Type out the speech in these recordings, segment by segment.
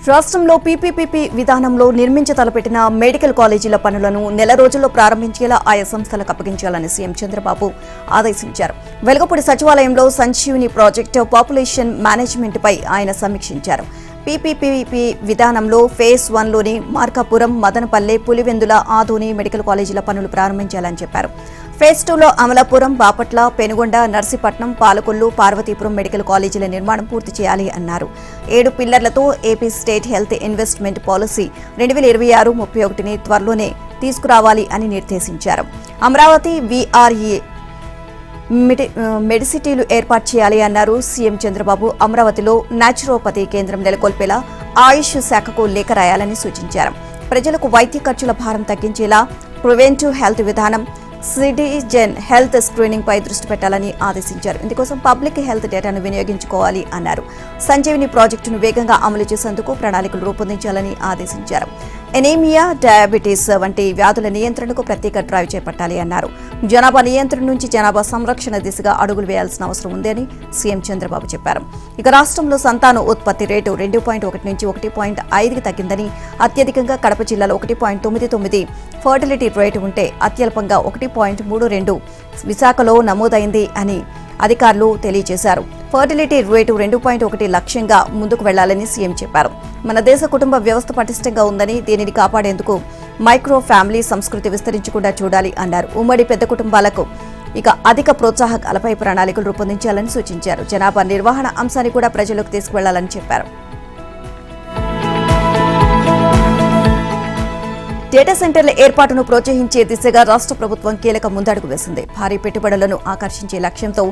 రాష్ట్రంలో పీపీపీ విధానంలో నిర్మించతలపెట్టిన మెడికల్ కాలేజీల పనులను నెల రోజుల్లో ప్రారంభించేలా ఆయా సంస్థలకు అప్పగించాలని సీఎం చంద్రబాబు ఆదేశించారు. వెలగపూడి సచివాలయంలో సంజీవిని ప్రాజెక్టు పాపులేషన్ మేనేజ్మెంట్ పై ఆయన సమీక్షించారు. పీపీపీ విధానంలో ఫేజ్ 1లోని మార్కాపురం, మదనపల్లె, పులివెందుల, ఆదోని మెడికల్ కాలేజీల పనులు ప్రారంభించాలని చెప్పారు. ఫేజ్ 2లో అమలాపురం, బాపట్ల, పెనుగొండ, నర్సీపట్నం, పాలకొల్లు, పార్వతీపురం మెడికల్ కాలేజీల నిర్మాణం పూర్తి చేయాలి అన్నారు. 7 పిల్లర్లతో AP state health investment policy 2026-31ని త్వరలోనే తీసుకురావాలి అని నిర్దేశించారు. అమరావతి వీఆర్ఈ మెడిసిటీలు ఏర్పాటు చేయాలి అన్నారు. సీఎం చంద్రబాబు అమరావతిలో న్యాచురోపతి కేంద్రం నెలకొల్పేలా ఆయుష్ శాఖకు లేఖ రాయాలని సూచించారు. ప్రజలకు వైద్య ఖర్చుల భారం తగ్గించేలా ప్రివెంటివ్ హెల్త్ విధానం, సిటిజన్ హెల్త్ స్క్రీనింగ్ పై దృష్టి పెట్టాలని ఆదేశించారు. ఇందుకోసం పబ్లిక్ హెల్త్ డేటాను వినియోగించుకోవాలి అన్నారు. సంజీవిని ప్రాజెక్టును వేగంగా అమలు చేసేందుకు ప్రణాళికలు రూపొందించాలని ఆదేశించారు. ఎనీమియా, డయాబెటీస్ వంటి వ్యాధుల నియంత్రణకు ప్రత్యేక డ్రైవ్ చేపట్టాలి అన్నారు. జనాభా నియంత్రణ నుంచి జనాభా సంరక్షణ దిశగా అడుగులు వేయాల్సిన అవసరం ఉందని సీఎం చంద్రబాబు చెప్పారు. ఇక రాష్ట్రంలో సంతాన ఉత్పత్తి రేటు 2.1 నుంచి 1.5కి తగ్గిందని, అత్యధికంగా కడప జిల్లాలో 1.99 ఫర్టిలిటీ రేటు ఉంటే అత్యల్పంగా 1.32 విశాఖలో నమోదైంది అని అధికారులు తెలియజేశారు. ఫర్టిలిటీ రేటు 2.1 లక్ష్యంగా ముందుకు వెళ్లాలని సీఎం చెప్పారు. మన దేశ కుటుంబ వ్యవస్థ పటిష్టంగా ఉందని, దీనిని కాపాడేందుకు మైక్రో ఫ్యామిలీ సంస్కృతి విస్తరించకుండా చూడాలి అన్నారు. ఉమ్మడి పెద్ద కుటుంబాలకు ఇక అధిక ప్రోత్సాహకాలపై ప్రణాళికలు రూపొందించాలని సూచించారు. జనాభా నిర్వహణ అంశాన్ని కూడా ప్రజలకు తీసుకువెళ్లాలని చెప్పారు. డేటా సెంటర్ల ఏర్పాటును ప్రోత్సహించే దిశగా రాష్ట్ర ప్రభుత్వం కీలక ముందడుగు వేసింది. భారీ పెట్టుబడులను ఆకర్షించే లక్ష్యంతో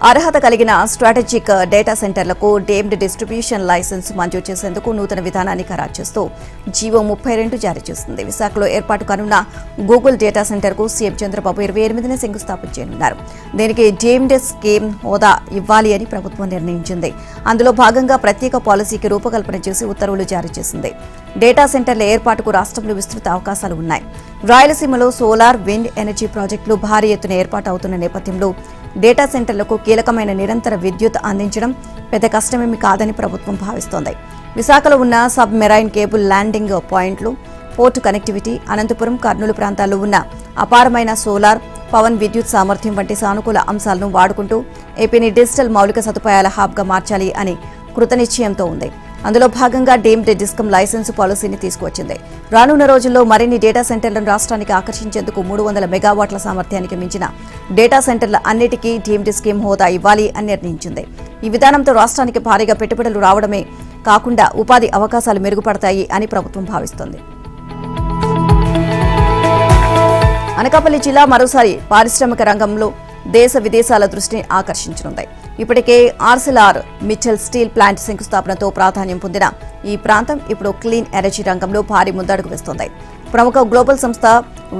అర్హత కలిగిన స్ట్రాటజిక్ డేటా సెంటర్లకు డీమ్డ్ డిస్ట్రిబ్యూషన్ లైసెన్స్ మంజూరు చేసేందుకు నూతన విధానాన్ని ఖరారు చేస్తూ జీవో 32 జారీ చేసింది. విశాఖలో ఏర్పాటు కానున్న గూగుల్ డేటా సెంటర్కు సీఎం చంద్రబాబు 28న శంకుస్థాపన చేయనున్నారు. దీనికి డీమ్డ్ స్కీమ్ హోదా ఇవ్వాలి అని ప్రభుత్వం నిర్ణయించింది. అందులో భాగంగా ప్రత్యేక పాలసీకి రూపకల్పన చేసి ఉత్తర్వులు జారీ చేసింది. డేటా సెంటర్ల ఏర్పాటుకు రాష్ట్రంలో విస్తృత అవకాశాలు ఉన్నాయి. రాయలసీమలో సోలార్, విండ్ ఎనర్జీ ప్రాజెక్టులు భారీ ఎత్తున ఏర్పాటు అవుతున్న నేపథ్యంలో డేటా సెంటర్లకు కీలకమైన నిరంతర విద్యుత్ అందించడం పెద్ద కష్టమేమి కాదని ప్రభుత్వం భావిస్తోంది. విశాఖలో ఉన్న సబ్ మెరైన్ కేబుల్ ల్యాండింగ్ పాయింట్లు, పోర్టు కనెక్టివిటీ, అనంతపురం, కర్నూలు ప్రాంతాల్లో ఉన్న అపారమైన సోలార్, పవన్ విద్యుత్ సామర్థ్యం వంటి సానుకూల అంశాలను వాడుకుంటూ ఏపీని డిజిటల్ మౌలిక సదుపాయాల హబ్గా మార్చాలి అని కృతనిశ్చయంతో ఉంది. అందులో భాగంగా డీమ్డ్ డిస్కమ్ లైసెన్సు పాలసీని తీసుకువచ్చింది. రానున్న రోజుల్లో మరిన్ని డేటా సెంటర్లను రాష్ట్రానికి ఆకర్షించేందుకు 300 మెగావాట్ల సామర్థ్యానికి మించిన డేటా సెంటర్ల అన్నిటికీ డీమ్డ్ స్కీమ్ హోదా ఇవ్వాలి అని నిర్ణయించింది. ఈ విధానంతో రాష్ట్రానికి భారీగా పెట్టుబడులు రావడమే కాకుండా ఉపాధి అవకాశాలు మెరుగుపడతాయి అని ప్రభుత్వం భావిస్తోంది. అనకాపల్లి జిల్లా మరోసారి పారిశ్రామిక రంగంలో దేశ విదేశాల దృష్టిని ఆకర్షించనుంది. ఇప్పటికే ఆర్సెలార్ మిట్టల్ స్టీల్ ప్లాంట్ శంకుస్థాపనతో ప్రాధాన్యం పొందిన ఈ ప్రాంతం ఇప్పుడు క్లీన్ ఎనర్జీ రంగంలో భారీ ముందడుగు వేస్తోంది. ప్రముఖ గ్లోబల్ సంస్థ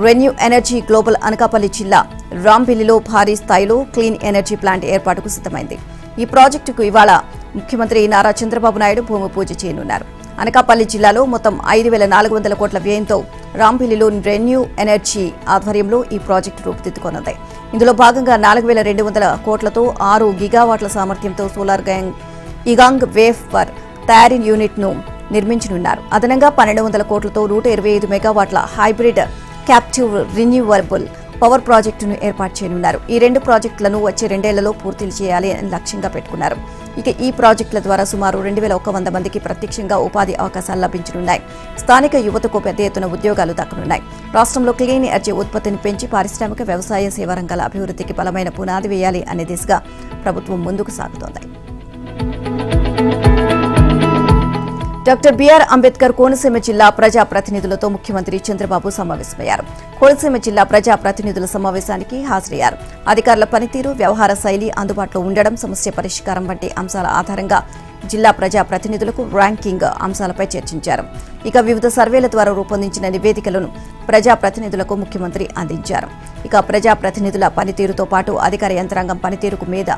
రెన్యూ ఎనర్జీ గ్లోబల్ అనకాపల్లి జిల్లా రాంపిల్లిలో భారీ స్థాయిలో క్లీన్ ఎనర్జీ ప్లాంట్ ఏర్పాటుకు సిద్ధమైంది. ఈ ప్రాజెక్టుకు ఇవాళ ముఖ్యమంత్రి నారా చంద్రబాబు నాయుడు భూమి పూజ చేయనున్నారు. అనకాపల్లి జిల్లాలో మొత్తం 5,400 కోట్ల వ్యయంతో రాంపిల్లిలో రెన్యూ ఎనర్జీ ఆధ్వర్యంలో ఈ ప్రాజెక్టు రూపుదిద్దుకోనుంది. ఇందులో భాగంగా 4,200 కోట్లతో 6 గిగావాట్ల సామర్థ్యంతో సోలార్ ఇగాంగ్ వేఫర్ తయారీ యూనిట్ను నిర్మించనున్నారు. అదనంగా 1,200 కోట్లతో 125 మెగావాట్ల హైబ్రిడ్ క్యాప్టివ్ రిన్యూవబుల్ పవర్ ప్రాజెక్టును ఏర్పాటు చేయనున్నారు. ఈ 2 ప్రాజెక్టులను వచ్చే 2 ఏళ్లలో పూర్తి చేయాలి అని లక్ష్యంగా పెట్టుకున్నారు. ఇక ఈ ప్రాజెక్టుల ద్వారా సుమారు 2,100 మందికి ప్రత్యక్షంగా ఉపాధి అవకాశాలు లభించనున్నాయి. స్థానిక యువతకు పెద్ద ఎత్తున ఉద్యోగాలు దక్కనున్నాయి. రాష్ట్రంలో క్లీన్ ఎనర్జీ ఉత్పత్తిని పెంచి పారిశ్రామిక, వ్యవసాయ, సేవా రంగాల అభివృద్ధికి బలమైన పునాది వేయాలి అనే దిశగా ప్రభుత్వం ముందుకు సాగుతోంది. డాక్టర్ బిఆర్ అంబేద్కర్ కోనసీమ జిల్లా ప్రజా ప్రతినిధులతో ముఖ్యమంత్రి చంద్రబాబు సమావేశమయ్యారు. కోనసీమ జిల్లా ప్రజా ప్రతినిధుల సమావేశానికి హాజరయ్యారు. అధికారుల పనితీరు, వ్యవహార శైలి, అందుబాటులో ఉండడం, సమస్య పరిష్కారం వంటి అంశాల ఆధారంగా జిల్లా ప్రజా ప్రతినిధులకు ర్యాంకింగ్ అంశాలపై చర్చించారు. ఇక వివిధ సర్వేల ద్వారా రూపొందించిన నివేదికలను ప్రజా ప్రతినిధులకు ముఖ్యమంత్రి అందించారు. ఇక ప్రజా ప్రతినిధుల పనితీరుతో పాటు అధికార యంత్రాంగం పనితీరుకు మీద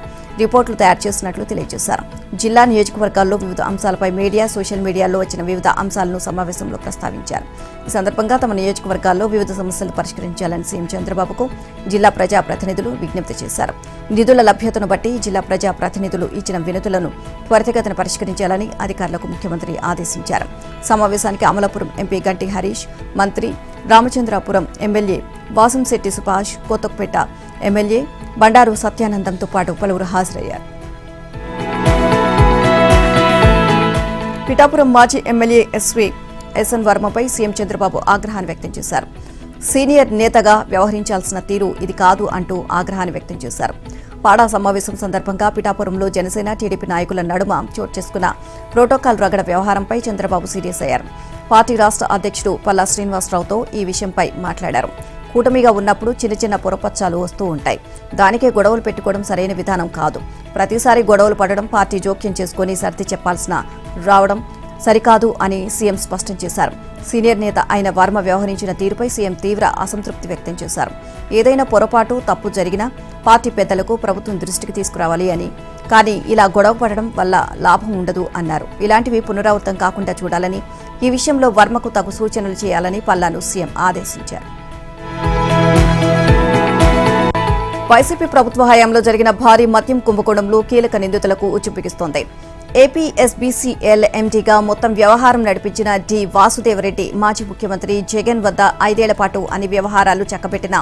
రిపోర్టులు తయారు చేసినట్లు తెలియజేశారు. జిల్లా నియోజకవర్గాల్లో వివిధ అంశాలపై మీడియా, సోషల్ మీడియాలో వచ్చిన వివిధ అంశాలను సమావేశంలో ప్రస్తావించారు. ఈ సందర్భంగా తమ నియోజకవర్గాల్లో వివిధ సమస్యలు పరిష్కరించాలని సీఎం చంద్రబాబుకు జిల్లా ప్రజా ప్రతినిధులు విజ్ఞప్తి చేశారు. నిధుల లభ్యతను బట్టి జిల్లా ప్రజా ప్రతినిధులు ఇచ్చిన వినతులను త్వరితగతిన సమస్యను పరిష్కరించాలని అధికారులకు ముఖ్యమంత్రి ఆదేశించారు. సమావేశానికి అమలాపురం ఎంపీ గంటి హరీష్, మంత్రి రామచంద్రాపురం ఎమ్మెల్యే వాసంశెట్టి సుభాష్, కొత్తపేట ఎమ్మెల్యే బండారు సత్యానందంతో పాటు పలువురు హాజరయ్యారు. పిఠాపురం మాజీ ఎమ్మెల్యే ఎస్ఎన్ వర్మపై సీఎం చంద్రబాబు ఆగ్రహాన్ని వ్యక్తం చేశారు. సీనియర్ నేతగా వ్యవహరించాల్సిన తీరు ఇది కాదు అంటూ ఆగ్రహాన్ని వ్యక్తం చేశారు. పాడా సమావేశం సందర్భంగా పిఠాపురంలో జనసేన, టీడీపీ నాయకుల నడుమ చోటు చేసుకున్న ప్రోటోకాల్ రగడ వ్యవహారంపై చంద్రబాబు సీరియస్ అయ్యారు. పార్టీ రాష్ట్ర అధ్యక్షుడు పల్లా శ్రీనివాసరావుతో ఈ విషయంపై మాట్లాడారు. కూటమిగా ఉన్నప్పుడు చిన్న చిన్న పొరపచ్చాలు వస్తూ ఉంటాయి. దానికే గొడవలు పెట్టుకోవడం సరైన విధానం కాదు. ప్రతిసారి గొడవలు పడడం, పార్టీ జోక్యం చేసుకుని సర్ది చెప్పాల్సిన రావడం సరికాదు అని సీఎం స్పష్టం చేశారు. సీనియర్ నేత అయిన వర్మ వ్యవహరించిన తీరుపై సీఎం తీవ్ర అసంతృప్తి వ్యక్తం చేశారు. ఏదైనా పొరపాటు, తప్పు జరిగినా పార్టీ పెద్దలకు ప్రభుత్వం దృష్టికి తీసుకురావాలి అని, కానీ ఇలా గొడవ పడడం వల్ల లాభం ఉండదు అన్నారు. ఇలాంటివి పునరావృతం కాకుండా చూడాలని, ఈ విషయంలో వర్మకు తగు సూచనలు చేయాలని పల్లాను సీఎం ఆదేశించారు. వైసీపీ ప్రభుత్వ హయాంలో జరిగిన భారీ మద్యం కుంభకోణంలో కీలక నిందితులకు ఉచ్చుపిగిస్తోంది. ఏపీఎస్బీసీఎల్ ఎండీగా మొత్తం వ్యవహారం నడిపించిన డి వాసుదేవరెడ్డి మాజీ ముఖ్యమంత్రి జగన్ వద్ద 5 ఏళ్ల పాటు అన్ని వ్యవహారాలు చక్కబెట్టిన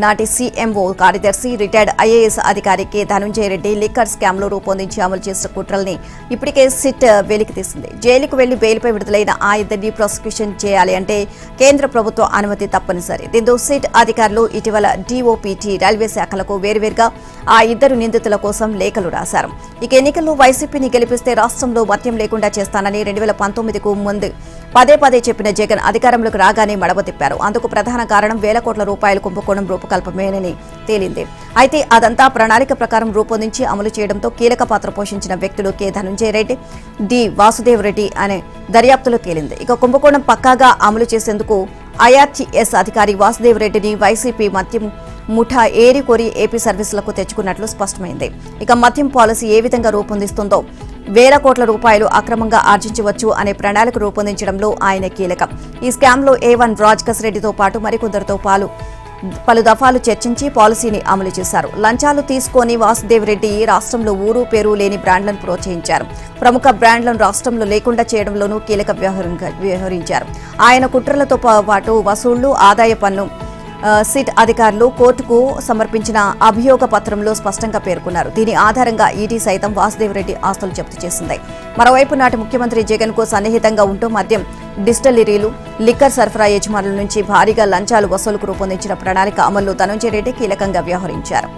నాటి సీఎంఓ కార్యదర్శి, రిటైర్డ్ ఐఏఎస్ అధికారి కె ధనుంజయ రెడ్డి లిక్కర్ స్కామ్లో రూపొందించి అమలు చేసిన కుట్రల్ని ఇప్పటికే సిట్ వెలికి తీసింది. జైలుకు వెళ్లి బెయిల్పై విడుదలైన ఆ ఇద్దరిని ప్రాసిక్యూషన్ చేయాలి అంటే కేంద్ర ప్రభుత్వ అనుమతి తప్పనిసరి. దీంతో సిట్ అధికారులు ఇటీవల డీఓపీటీ, రైల్వే శాఖలకు వేర్వేరుగా ఆ ఇద్దరు నిందితుల కోసం లేఖలు రాశారు. ఇక ఎన్నికల్లో వైసీపీని గెలిపిస్తే రాష్ట్రంలో మద్యం లేకుండా చేస్తానని 2019కు ముందు పదే చెప్పిన జగన్ అధికారంలోకి రాగానే మడవ తిప్పారు. అందుకు ప్రధాన కారణం వేల కోట్ల రూపాయల కుంభకోణం రూపకల్పమేనని తేలింది. అయితే అదంతా ప్రణాళిక ప్రకారం రూపొందించి అమలు చేయడంతో కీలక పాత్ర పోషించిన వ్యక్తులు కె ధనుంజయ రెడ్డి, డి వాసుదేవ్ రెడ్డి అనే దర్యాప్తులో తేలింది. ఇక కుంభకోణం పక్కాగా అమలు చేసేందుకు ఐఆర్టీఎస్ అధికారి వాసుదేవ్ రెడ్డిని వైసీపీ మద్యం ముఠా ఏరి కోరి ఏపీ సర్వీసులకు తెచ్చుకున్నట్లు స్పష్టమైంది. ఇక మద్యం పాలసీ ఏ విధంగా రూపొందిస్తుందో, వేల కోట్ల రూపాయలు అక్రమంగా ఆర్జించవచ్చు అనే ప్రణాళిక రూపొందించడంలో ఆయన కీలకం. ఈ స్కామ్లో A1 రాజకేశ్ రెడ్డితో పాటు మరికొందరితో పలు దఫాలు చర్చించి పాలసీని అమలు చేశారు. లంచాలు తీసుకొని వాసుదేవ్ రెడ్డి రాష్ట్రంలో ఊరు పేరు లేని బ్రాండ్లను ప్రోత్సహించారు. ప్రముఖ బ్రాండ్లను రాష్ట్రంలో లేకుండా చేయడంలోనూ కీలక వ్యవహరించారు. ఆయన కుట్రలతో పాటు వసూళ్లు, ఆదాయ పన్ను సిట్ అధికారులు కోర్టుకు సమర్పించిన అభియోగ పత్రంలో స్పష్టంగా పేర్కొన్నారు. దీని ఆధారంగా ఈడీ సైతం వాసుదేవ్ రెడ్డి ఆస్తులు జప్తు చేసింది. మరోవైపు నాటి ముఖ్యమంత్రి జగన్ కు సన్నిహితంగా ఉంటూ మద్యం డిస్టిలరీలు, లిక్కర్ సరఫరా యజమానుల నుంచి భారీగా లంచాలు వసూలుకు రూపొందించిన ప్రణాళిక అమల్లో ధనుంజయ రెడ్డి కీలకంగా వ్యవహరించారు.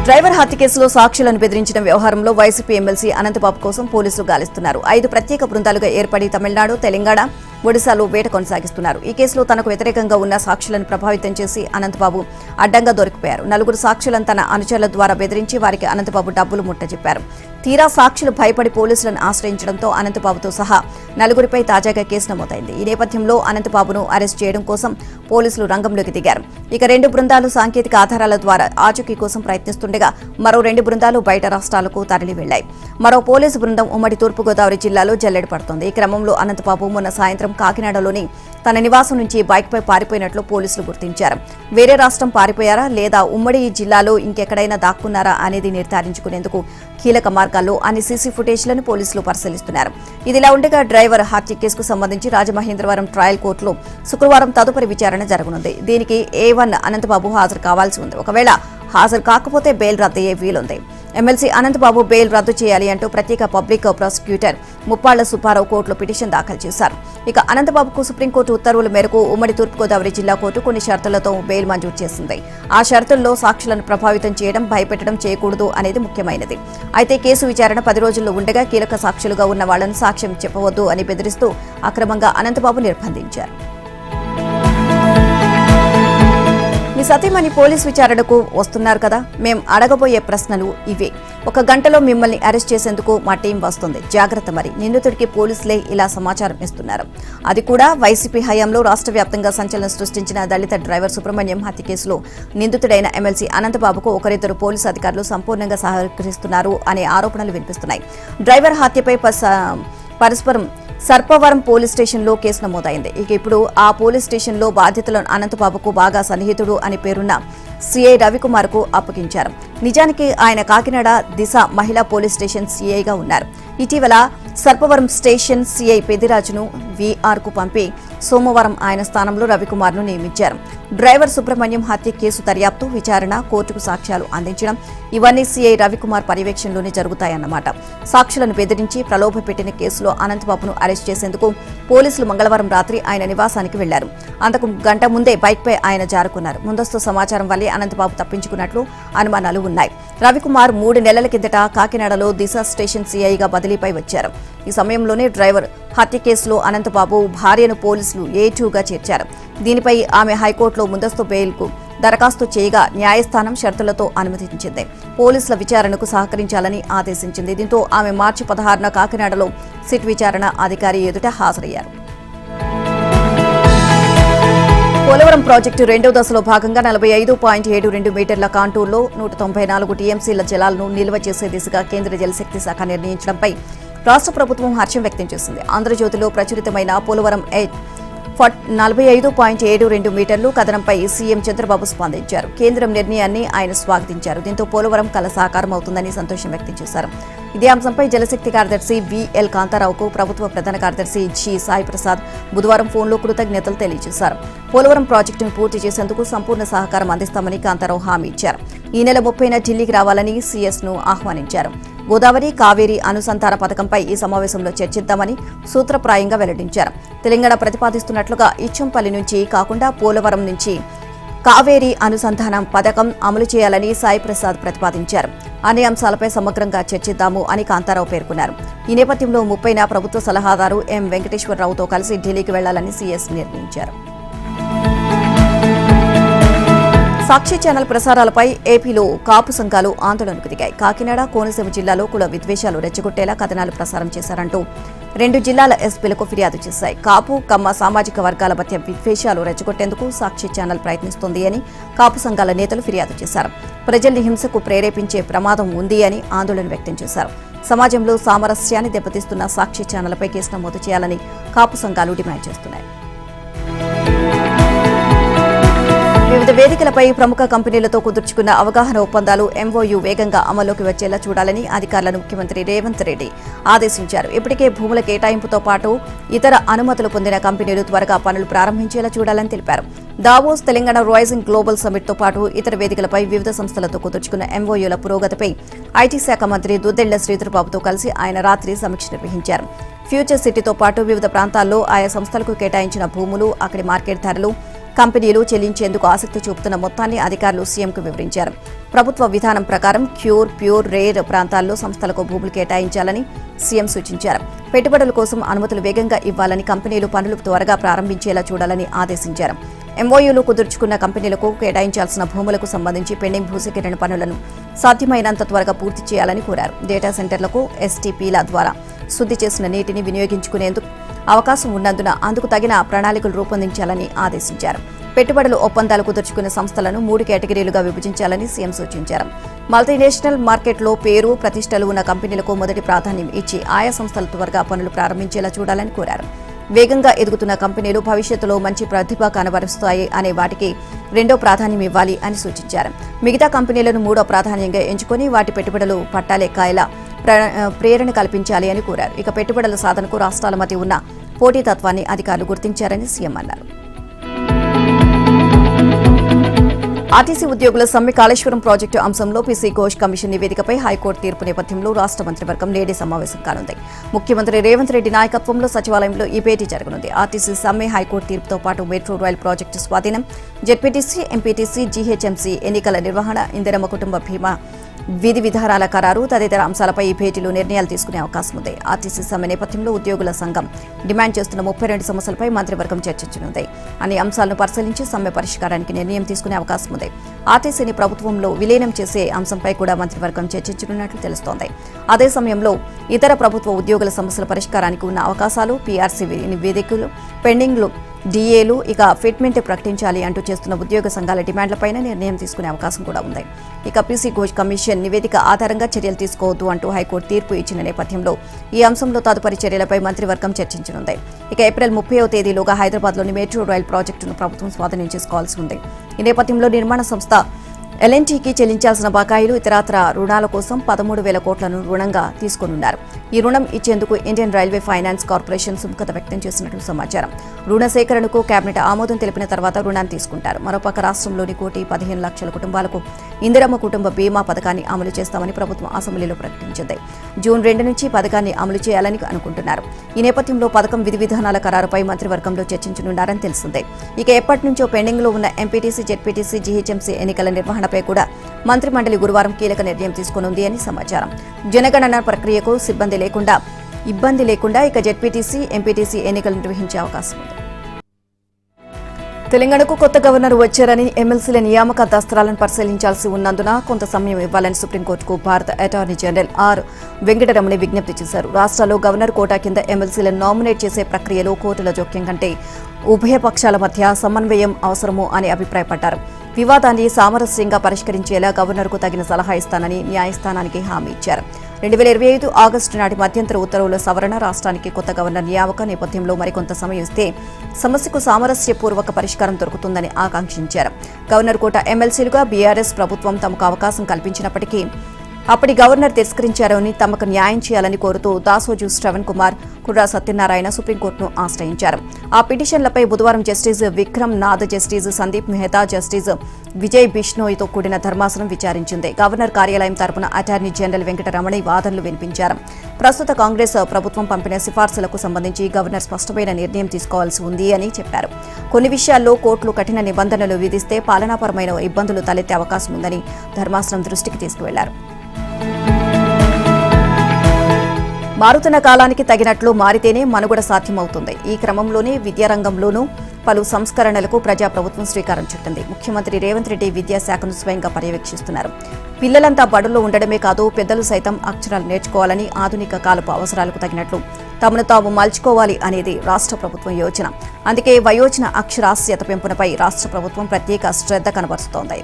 డ్రైవర్ హత్య కేసులో సాక్షులను బెదిరించిన వ్యవహారంలో వైసీపీ ఎమ్మెల్సీ అనంతబాబు కోసం పోలీసులు గాలిస్తున్నారు. 5 ప్రత్యేక బృందాలుగా ఏర్పడి తమిళనాడు, తెలంగాణ, ఒడిశాలో వేట కొనసాగిస్తున్నారు. ఈ కేసులో తనకు వ్యతిరేకంగా ఉన్న సాక్షులను ప్రభావితం చేసి అనంతబాబు అడ్డంగా దొరికిపోయారు. 4 సాక్షులను తన అనుచరుల ద్వారా బెదిరించి వారికి అనంతబాబు డబ్బులు ముట్టజెప్పారు. తీరా సాక్షులు భయపడి పోలీసులను ఆశ్రయించడంతో అనంతబాబుతో సహా 4 తాజాగా కేసు నమోదైంది. ఈ నేపథ్యంలో అనంతబాబును అరెస్ట్ చేయడం కోసం పోలీసులు రంగంలోకి దిగారు. ఇక 2 బృందాలు సాంకేతిక ఆధారాల ద్వారా ఆచూకీ కోసం ప్రయత్నిస్తుండగా మరో 2 బృందాలు బయట రాష్ట్రాలకు తరలి వెళ్లాయి. మరో పోలీసు బృందం ఉమ్మడి తూర్పుగోదావరి జిల్లాలో జల్లెడ పడుతోంది. ఈ క్రమంలో అనంతబాబు మొన్న సాయంత్రం కాకినాడలోని తన నివాసం నుంచి బైక్పై పారిపోయినట్లు పోలీసులు గుర్తించారు. వేరే రాష్ట్రం పారిపోయారా లేదా ఉమ్మడి జిల్లాలో ఇంకెక్కడైనా దాక్కున్నారా అనేది నిర్ధారించుకునేందుకు కీలక మార్గాల్లో అన్ని సీసీ ఫుటేజ్లను పోలీసులు పరిశీలిస్తున్నారు. ఇదిలా ఉండగా డ్రైవర్ హత్య కేసుకు సంబంధించి రాజమహేంద్రవరం ట్రయల్ కోర్టులో శుక్రవారం తదుపరి విచారణ జరగనుంది. దీనికి A1 అనంతబాబు హాజరు కావాల్సి ఉంది. ఒకవేళ హాజరు కాకపోతే బెయిల్ రద్దయ్యే వీలుంది. ఎమ్మెల్సీ అనంతబాబు బెయిల్ రద్దు చేయాలి అంటూ ప్రత్యేక పబ్లిక్ ప్రాసిక్యూటర్ ముప్పాళ్ల సుబ్బారావు కోర్టులో పిటిషన్ దాఖలు చేశారు. ఇక అనంతబాబుకు సుప్రీంకోర్టు ఉత్తర్వుల మేరకు ఉమ్మడి తూర్పుగోదావరి జిల్లా కోర్టు కొన్ని షరతులతో బెయిల్ మంజూరు చేసింది. ఆ షరతుల్లో సాక్షులను ప్రభావితం చేయడం, భయపెట్టడం చేయకూడదు అనేది ముఖ్యమైనది. అయితే కేసు విచారణ 10 రోజుల్లో ఉండగా కీలక సాక్షులుగా ఉన్న వాళ్లను సాక్ష్యం చెప్పవద్దు అని బెదిరిస్తూ అక్రమంగా అనంతబాబు నిర్బంధించారు. మీ సతీమణి పోలీస్ విచారణకు వస్తున్నారు కదా, మేం అడగబోయే ప్రశ్నలు ఇవే. 1 గంటలో మిమ్మల్ని అరెస్ట్ చేసేందుకు మా టీం వస్తుంది, జాగ్రత్త. మరి నిందితుడికి పోలీసులే ఇలా సమాచారం ఇస్తున్నారు. అది కూడా వైసీపీ హయాంలో రాష్ట్ర వ్యాప్తంగా సంచలనం సృష్టించిన దళిత డ్రైవర్ సుబ్రహ్మణ్యం హత్య కేసులో నిందితుడైన ఎమ్మెల్సీ అనంతబాబుకు 1-2 పోలీసు అధికారులు సంపూర్ణంగా సహకరిస్తున్నారు అనే ఆరోపణలు వినిపిస్తున్నాయి. డ్రైవర్ హత్యపై పరస్పరం సర్పవరం పోలీస్ స్టేషన్లో కేసు నమోదైంది. ఇక ఇప్పుడు ఆ పోలీస్ స్టేషన్లో బాధితులను అనంతబాబుకు బాగా సన్నిహితుడు అని పేరున్న సీఐ రవికుమార్కు అప్పగించారు. నిజానికి ఆయన కాకినాడ దిశ మహిళా పోలీస్ స్టేషన్ సీఐగా ఉన్నారు. ఇటీవల సర్పవరం స్టేషన్ సీఐ పెద్దిరాజును వీఆర్కు పంపి సోమవారం ఆయన స్థానంలో రవికుమార్ను నియమించారు. డ్రైవర్ సుబ్రహ్మణ్యం హత్య కేసు దర్యాప్తు, విచారణ, కోర్టుకు సాక్ష్యాలు అందించడం ఇవన్నీ సీఐ రవికుమార్ పర్యవేక్షణలోనే జరుగుతాయన్నమాట. సాక్షులను బెదిరించి ప్రలోభ పెట్టిన కేసులో అనంతబాబును అరెస్ట్ చేసేందుకు పోలీసులు మంగళవారం రాత్రి ఆయన నివాసానికి వెళ్లారు. అంతకు గంట ముందే బైక్పై ఆయన జారుకున్నారు. ముందస్తు సమాచారం వల్లే అనంతబాబు తప్పించుకున్నట్లు అనుమానాలు ఉన్నాయి. రవికుమార్ 3 నెలల కిందట కాకినాడలో దిశ స్టేషన్ సీఐగా బదిలీపై వచ్చారు. ఈ సమయంలోనే డ్రైవర్ హత్య కేసులో అనంతబాబు భార్యను పోలీసులు A2గా చేర్చారు. దీనిపై ఆమె హైకోర్టులో ముందస్తు బెయిల్కు దరఖాస్తు చేయగా న్యాయస్థానం షరతులతో అనుమతించింది. పోలీసుల విచారణకు సహకరించాలని ఆదేశించింది. దీంతో ఆమె మార్చి 16న కాకినాడలో సిట్ విచారణ అధికారి ఎదుట హాజరయ్యారు. పోలవరం ప్రాజెక్టు 2వ దశలో భాగంగా 45.72 మీటర్ల కాంటూర్లో 194 టీఎంసీల జలాలను నిల్వ చేసే దిశగా కేంద్ర జలశక్తి శాఖ నిర్ణయించడంపై రాష్ట్ర ప్రభుత్వం హర్షం వ్యక్తం చేసింది. ఆంధ్రజ్యోతిలో ప్రచురితమైన పోలవరం 45.72 మీటర్లు కథనంపై సీఎం చంద్రబాబు స్పందించారు. కేంద్రం నిర్ణయాన్ని ఆయన స్వాగతించారు. దీంతో పోలవరం కల సాకారం అవుతుందని సంతోషం వ్యక్తం చేశారు. ఇదే అంశంపై జలశక్తి కార్యదర్శి విఎల్ కాంతారావుకు ప్రభుత్వ ప్రధాన కార్యదర్శి జి సాయి ప్రసాద్ బుధవారం ఫోన్లో కృతజ్ఞతలు తెలియజేశారు. పోలవరం ప్రాజెక్టును పూర్తి చేసేందుకు సంపూర్ణ సహకారం అందిస్తామని కాంతారావు హామీ ఇచ్చారు. ఈ నెల 30న ఢిల్లీకి రావాలని సీఎస్ను ఆహ్వానించారు. గోదావరి, కావేరీ అనుసంధాన పథకంపై ఈ సమావేశంలో చర్చిద్దామని సూత్రప్రాయంగా వెల్లడించారు. తెలంగాణ ప్రతిపాదిస్తున్నట్లుగా ఇచ్చంపల్లి నుంచి కాకుండా పోలవరం నుంచి కావేరీ అనుసంధానం పథకం అమలు చేయాలని సాయి ప్రసాద్ ప్రతిపాదించారు. అన్ని అంశాలపై సమగ్రంగా చర్చిద్దాము అని కాంతారావు పేర్కొన్నారు. ఈ నేపథ్యంలో 30న ప్రభుత్వ సలహాదారు ఎం వెంకటేశ్వరరావుతో కలిసి ఢిల్లీకి వెళ్లాలని సీఎస్ నిర్ణయించారు. సాక్షి ఛానల్ ప్రసారాలపై ఏపీలో కాపు సంఘాలు ఆందోళనకు దిగాయి. కాకినాడ, కోనసీమ జిల్లాలో కుల విద్వేషాలు రెచ్చగొట్టేలా కథనాలు ప్రసారం చేశారంటూ 2 జిల్లాల ఎస్పీలకు ఫిర్యాదు చేశాయి. కాపు, కమ్మ సామాజిక వర్గాల మధ్య విద్వేషాలు రెచ్చగొట్టేందుకు సాక్షి ఛానల్ ప్రయత్నిస్తోంది అని కాపు సంఘాల నేతలు ఫిర్యాదు చేశారు. ప్రజల్ని హింసకు ప్రేరేపించే ప్రమాదం ఉంది అని ఆందోళన వ్యక్తం చేశారు. సమాజంలో సామరస్యాన్ని దెబ్బతీస్తున్న సాక్షి ఛానల్పై కేసు నమోదు చేయాలని కాపు సంఘాలు డిమాండ్ చేస్తున్నాయి. వివిధ వేదికలపై ప్రముఖ కంపెనీలతో కుదుర్చుకున్న అవగాహన ఒప్పందాలు MOU వేగంగా అమల్లోకి వచ్చేలా చూడాలని అధికారులను ముఖ్యమంత్రి రేవంత్ రెడ్డి ఆదేశించారు. ఇప్పటికే భూముల కేటాయింపుతో పాటు ఇతర అనుమతులు పొందిన కంపెనీలు త్వరగా పనులు ప్రారంభించేలా చూడాలని తెలిపారు. దావోస్, తెలంగాణ రైజింగ్ గ్లోబల్ సమ్మిట్తో పాటు ఇతర వేదికలపై వివిధ సంస్థలతో కుదుర్చుకున్న MOUల పురోగతిపై ఐటీ శాఖ మంత్రి దుద్దెళ్ల శ్రీధర్బాబుతో కలిసి ఆయన రాత్రి సమీక్ష నిర్వహించారు. ఫ్యూచర్ సిటీతో పాటు వివిధ ప్రాంతాల్లో ఆయా సంస్థలకు కేటాయించిన భూములు, అక్కడి మార్కెట్ ధరలు, కంపెనీలు చెల్లించేందుకు ఆసక్తి చూపుతున్న మొత్తాన్ని అధికారులు సీఎంకు వివరించారు. ప్రభుత్వ విధానం ప్రకారం ప్యూర్, రేర్ ప్రాంతాల్లో సంస్థలకు భూములు కేటాయించాలని సీఎం సూచించారు. పెట్టుబడుల కోసం అనుమతులు వేగంగా ఇవ్వాలని, కంపెనీలు పనులు త్వరగా ప్రారంభించేలా చూడాలని ఆదేశించారు. MOUలు కుదుర్చుకున్న కంపెనీలకు కేటాయించాల్సిన భూములకు సంబంధించి పెండింగ్ భూసేకరణ పనులను సాధ్యమైనంత త్వరగా పూర్తి చేయాలని కోరారు. డేటా సెంటర్లకు STPల ద్వారా శుద్ధి చేసిన నీటిని వినియోగించుకునేందుకు అవకాశం ఉన్నందున అందుకు తగిన ప్రణాళికలు రూపొందించాలని ఆదేశించారు. పెట్టుబడులు ఒప్పందాలు కుదుర్చుకున్న సంస్థలను 3 కేటగిరీలుగా విభజించాలని సీఎం సూచించారు. మల్టీనేషనల్ మార్కెట్లో పేరు, ప్రతిష్టలు ఉన్న కంపెనీలకు మొదటి ప్రాధాన్యం ఇచ్చి ఆయా సంస్థలు త్వరగా పనులు ప్రారంభించేలా చూడాలని కోరారు. వేగంగా ఎదుగుతున్న కంపెనీలు భవిష్యత్తులో మంచి ప్రతిభ కనబరుస్తాయి అనే వాటికి 2వ ప్రాధాన్యం ఇవ్వాలి అని సూచించారు. మిగతా కంపెనీలను 3వ ప్రాధాన్యంగా ఎంచుకుని వాటి పెట్టుబడులు పట్టాలెక్కాయేలా ప్రేరణ కల్పించాలి అని కోరారు. ఇక పెట్టుబడుల సాధనకు రాష్ట్రాల మధ్య ఉన్న పోటీతత్వాన్ని అధికారులు గుర్తించారని సీఎం అన్నారు. ఆర్టీసీ ఉద్యోగుల సమ్మె కాళేశ్వరం ప్రాజెక్టు అంశంలో పీసీ ఘోష్ కమిషన్ నివేదికపై హైకోర్టు తీర్పు నేపథ్యంలో రాష్ట్ర మంత్రివర్గం నేడే సమావేశం కానుంది. ముఖ్యమంత్రి రేవంత్ రెడ్డి నాయకత్వంలో సచివాలయంలో ఈ భేటీ జరగనుంది. ఆర్టీసీ సమ్మె, హైకోర్టు తీర్పుతో పాటు మెట్రో రైల్ ప్రాజెక్టు స్వాధీనం, జెడ్పీటీసీ, ఎంపీటీసీ, జీహెచ్ఎంసీ ఎన్నికల నిర్వహణ, ఇందిరమ్మ కుటుంబ బీమా విధి విధానాల ఖరారు తదితర అంశాలపై ఈ భేటీలో నిర్ణయాలు తీసుకునే అవకాశం ఉంది. ఆర్టీసీ సమ్మె నేపథ్యంలో ఉద్యోగుల సంఘం డిమాండ్ చేస్తున్న 32 సమస్యలపై మంత్రివర్గం చర్చించనుంది. అన్ని అంశాలను పరిశీలించి సమ్మె పరిష్కారానికి నిర్ణయం తీసుకునే అవకాశం ఉంది. ఆర్టీసీని ప్రభుత్వంలో విలీనం చేసే అంశంపై కూడా మంత్రివర్గం చర్చించనున్నట్లు తెలుస్తోంది. అదే సమయంలో ఇతర ప్రభుత్వ ఉద్యోగుల సమస్యల పరిష్కారానికి ఉన్న అవకాశాలు, పీఆర్సీ నివేదికలు, పెండింగ్లు, DAలు, ఇక ఫిట్మెంట్ ప్రకటించాలి అంటూ చేస్తున్న ఉద్యోగ సంఘాల డిమాండ్లపైన నిర్ణయం తీసుకునే అవకాశం కూడా ఉంది. ఇక పీసీ ఘోష్ కమిషన్ నివేదిక ఆధారంగా చర్యలు తీసుకోవద్దు అంటూ హైకోర్టు తీర్పు ఇచ్చిన నేపథ్యంలో ఈ అంశంలో తదుపరి చర్యలపై మంత్రివర్గం చర్చించనుంది. ఇక ఏప్రిల్ 30వ తేదీలోగా హైదరాబాద్లోని మెట్రో రైల్ ప్రాజెక్టును ప్రభుత్వం స్వాధీనం చేసుకోవాల్సి ఉంది. ఈ నేపథ్యంలో నిర్మాణ సంస్థ ఎల్ఎన్టీకి చెల్లించాల్సిన బకాయిలు ఇతరత్ర రుణాల కోసం 13,000 కోట్లను రుణంగా తీసుకోనున్నారు. ఈ రుణం ఇచ్చేందుకు ఇండియన్ రైల్వే ఫైనాన్స్ కార్పొరేషన్ సుముఖత వ్యక్తం చేసినట్లు సమాచారం. రుణ సేకరణకు కేబినెట్ ఆమోదం తెలిపిన తర్వాత రుణాన్ని తీసుకుంటారు. మరోపక్క రాష్ట్రంలోని 1,15,00,000 కుటుంబాలకు ఇందిరమ్మ కుటుంబ బీమా పథకాన్ని అమలు చేస్తామని ప్రభుత్వం అసెంబ్లీలో ప్రకటించింది. జూన్ 2 నుంచి పథకాన్ని అమలు చేయాలని అనుకుంటున్నారు. ఈ నేపథ్యంలో పథకం విధి విధానాల ఖరారుపై మంత్రివర్గంలో చర్చించనున్నారని తెలిసిందే. ఇక ఎప్పటి నుంచో పెండింగ్లో ఉన్న ఎంపీటీసీ, జెడ్పీటీసీ, జీహెచ్ఎంసీ ఎన్నికల నిర్వహణపై కూడా మంత్రిమండలి గురువారం కీలక నిర్ణయం తీసుకోనుంది అని సమాచారం. జనగణన ప్రక్రియకు ఇబ్బంది లేకుండా ఇక జెడ్పీటీసీ, ఎంపీటీసీ ఎన్నికలు నిర్వహించే అవకాశం ఉంది. తెలంగాణకు కొత్త గవర్నర్ వచ్చారని ఎమ్మెల్సీల నియామక దస్త్రాలను పరిశీలించాల్సి ఉన్నందున కొంత సమయం ఇవ్వాలని సుప్రీంకోర్టుకు భారత అటార్నీ జనరల్ ఆర్ వెంకటరమణ విజ్ఞప్తి చేశారు. రాష్ట్రాల్లో గవర్నర్ కోటా కింద ఎమ్మెల్సీలను నామినేట్ చేసే ప్రక్రియలో కోర్టుల జోక్యం కంటే ఉభయ పక్షాల మధ్య సమన్వయం అవసరమో అని అభిప్రాయపడ్డారు. వివాదాన్ని సామరస్యంగా పరిష్కరించేలా గవర్నర్కు తగిన సలహా ఇస్తానని న్యాయస్థానానికి హామీ ఇచ్చారు. 2025 ఆగస్టు నాటి మధ్యంతర ఉత్తర్వుల సవరణ, రాష్ట్రానికి కొత్త గవర్నర్ నియామక నేపథ్యంలో మరికొంత సమయం ఇస్తే సమస్యకు సామరస్యపూర్వక పరిష్కారం దొరుకుతుందని ఆకాంక్షించారు. గవర్నర్ కోట ఎమ్మెల్సీలుగా బీఆర్ఎస్ ప్రభుత్వం తమకు అవకాశం కల్పించినప్పటికీ అప్పటి గవర్నర్ తిరస్కరించారని తమకు న్యాయం చేయాలని కోరుతూ దాసోజు శ్రవణ్ కుమార్, కుర్రా సత్యనారాయణ సుప్రీంకోర్టును ఆశ్రయించారు. ఆ పిటిషన్లపై బుధవారం justice Vikram Nath, justice Sandeep Mehta, justice Vijay బిష్ణోయ్తో కూడిన ధర్మాసనం విచారించింది. గవర్నర్ కార్యాలయం తరపున అటార్నీ జనరల్ వెంకటరమణ వాదనలు వినిపించారు. ప్రస్తుత కాంగ్రెస్ ప్రభుత్వం పంపిన సిఫార్సులకు సంబంధించి గవర్నర్ స్పష్టమైన నిర్ణయం తీసుకోవాల్సి ఉంది అని చెప్పారు. కొన్ని విషయాల్లో కోర్టులు కఠిన నిబంధనలు విధిస్తే పాలనాపరమైన ఇబ్బందులు తలెత్తే అవకాశం ఉందని ధర్మాసనం దృష్టికి తీసుకువెళ్లారు. మారుతున్న కాలానికి తగినట్లు మారితేనే మనుగడ సాధ్యమవుతుంది. ఈ క్రమంలోనే విద్యారంగంలోనూ పలు సంస్కరణలకు ప్రజాప్రభుత్వం శ్రీకారం చుట్టింది. ముఖ్యమంత్రి రేవంత్ రెడ్డి విద్యాశాఖను స్వయంగా పర్యవేక్షిస్తున్నారు. పిల్లలంతా బడుల్లో ఉండడమే కాదు, పెద్దలు సైతం అక్షరాలు నేర్చుకోవాలని, ఆధునిక కాలపు అవసరాలకు తగినట్లు తమను తాము మలుచుకోవాలి అనేది రాష్ట్ర ప్రభుత్వం యోచన. అందుకే వయోజన అక్షరాస్యత పెంపునపై రాష్ట్ర ప్రభుత్వం ప్రత్యేక శ్రద్ధ కనబరుస్తోంది.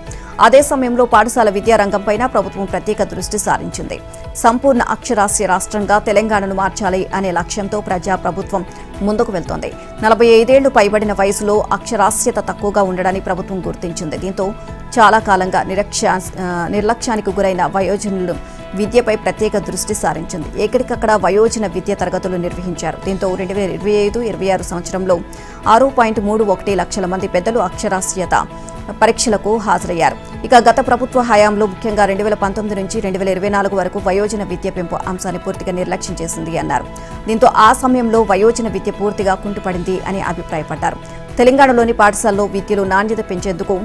అదే సమయంలో పాఠశాల విద్యారంగంపైన ప్రభుత్వం ప్రత్యేక దృష్టి సారించింది. సంపూర్ణ అక్షరాస్య రాష్ట్రంగా తెలంగాణను మార్చాలి అనే లక్ష్యంతో ప్రజాప్రభుత్వం ముందుకు వెళ్తోంది. 45 ఏళ్లు పైబడిన వయసులో అక్షరాస్యత తక్కువగా ఉండడాన్ని ప్రభుత్వం గుర్తించింది. దీంతో చాలా కాలంగా నిర్లక్ష్యానికి గురైన వయోజనులు విద్యపై ప్రత్యేక దృష్టి సారించింది. ఎక్కడికక్కడ వయోజన విద్య తరగతులు నిర్వహించారు. దీంతో 2025-26 సంవత్సరంలో 6.31 లక్షల మంది పెద్దలు అక్షరాస్యత పరీక్షలకు హాజరయ్యారు. ఇక గత ప్రభుత్వ హయాంలో ముఖ్యంగా 2019 నుంచి 2024 వరకు వయోజన విద్య పెంపు అంశాన్ని పూర్తిగా నిర్లక్ష్యం చేసింది అన్నారు. దీంతో ఆ సమయంలో వయోజన విద్య పూర్తిగా కుంటుపడింది అని అభిప్రాయపడ్డారు. తెలంగాణలోని పాఠశాలలో విద్యలో నాణ్యత పెంచేందుకు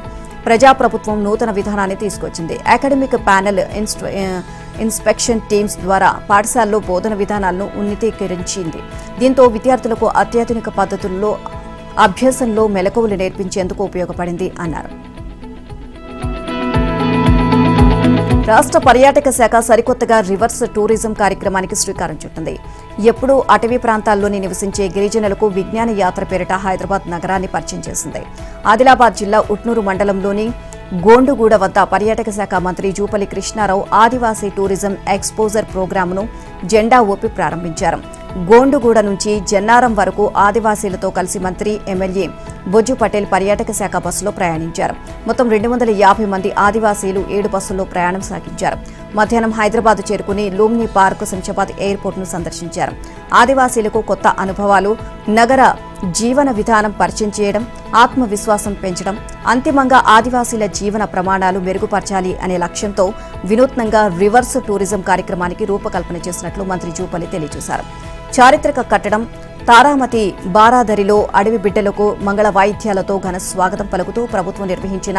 ప్రజాప్రభుత్వం నూతన విధానాన్ని తీసుకొచ్చింది. అకాడమిక్ ప్యానెల్ ఇన్స్పెక్షన్ టీమ్స్ ద్వారా పాఠశాలలో బోధన విధానాలను ఉన్నతీకరించింది. దీంతో విద్యార్థులకు అత్యాధునిక పద్ధతుల్లో అభ్యాసంలో మెలకువలు నేర్పించేందుకు ఉపయోగపడింది అన్నారు. రాష్ట్ర పర్యాటక శాఖ సరికొత్తగా రివర్స్ టూరిజం కార్యక్రమానికి శ్రీకారం చుట్టింది. ఎప్పుడూ అటవీ ప్రాంతాల్లోని నివసించే గిరిజనులకు విజ్ఞాన యాత్ర పేరిట హైదరాబాద్ నగరాన్ని పరిచయం చేసింది. ఆదిలాబాద్ జిల్లా ఉట్నూరు మండలంలోని గోండుగూడ వద్ద పర్యాటక శాఖ మంత్రి జూపల్లి కృష్ణారావు ఆదివాసీ టూరిజం ఎక్స్పోజర్ ప్రోగ్రామును జెండా ఊపి ప్రారంభించారు. గోండుగూడ నుంచి జన్నారం వరకు ఆదివాసీలతో కలిసి మంత్రి, ఎమ్మెల్యే బొజ్జు పటేల్ పర్యాటక శాఖ బస్సులో ప్రయాణించారు. మొత్తం 250 మంది ఆదివాసీలు 7 బస్సుల్లో ప్రయాణం సాగించారు. మధ్యాహ్నం హైదరాబాద్ చేరుకుని లూమ్ని పార్క్, శంషాబాద్ ఎయిర్పోర్ట్ను సందర్శించారు. ఆదివాసీలకు కొత్త అనుభవాలు, నగర జీవన విధానం పరిచయం చేయడం, ఆత్మవిశ్వాసం పెంచడం, అంతిమంగా ఆదివాసీల జీవన ప్రమాణాలు మెరుగుపరచాలి అనే లక్ష్యంతో వినూత్నంగా రివర్స్ టూరిజం కార్యక్రమానికి రూపకల్పన చేసినట్లు మంత్రి జూపల్లి తెలియజేశారు. చారిత్రక కట్టడం తారామతి బారాదరిలో అడవి బిడ్డలకు మంగళ వాయిద్యాలతో ఘన స్వాగతం పలుకుతూ ప్రభుత్వం నిర్వహించిన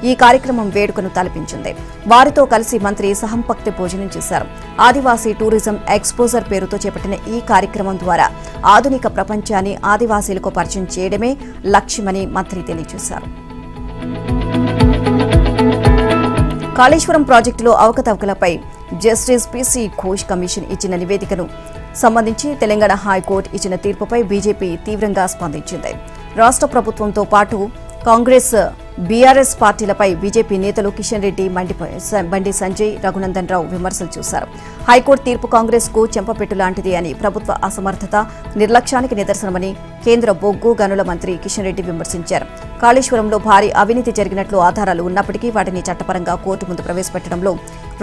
ఈ కార్యక్రమం వేడుకను తలపించింది. వారితో కలిసి మంత్రి సహంపక్తి భోజనం చేశారు. ఆదివాసీ టూరిజం ఎక్స్పోజర్ పేరుతో చేపట్టిన ఈ కార్యక్రమం ద్వారా ఆధునిక ప్రపంచాన్ని ఆదివాసీలకు పరిచయం చేయడమే లక్ష్యమని మంత్రి తెలియజేశారు. కాళేశ్వరం ప్రాజెక్టులో అవకతవకలపై జస్టిస్ పిసి ఘోష్ కమిషన్ ఇచ్చిన నివేదికను సంబంధించి తెలంగాణ హైకోర్టు ఇచ్చిన తీర్పుపై బీజేపీ తీవ్రంగా స్పందించింది. రాష్ట్ర ప్రభుత్వంతో పాటు కాంగ్రెస్ బీఆర్ఎస్ పార్టీలపై బీజేపీ నేతలు కిషన్ రెడ్డి, బండి సంజయ్, రఘునందన్ రావు విమర్శలు చేశారు. హైకోర్టు తీర్పు కాంగ్రెస్ కు చెంపపెట్టు లాంటిది అని, ప్రభుత్వ అసమర్థత, నిర్లక్ష్యానికి నిదర్శనమని కేంద్ర బొగ్గు గనుల మంత్రి కిషన్ రెడ్డి విమర్శించారు. కాళేశ్వరంలో భారీ అవినీతి జరిగినట్లు ఆధారాలు ఉన్నప్పటికీ వాటిని చట్టపరంగా కోర్టు ముందు ప్రవేశపెట్టడంలో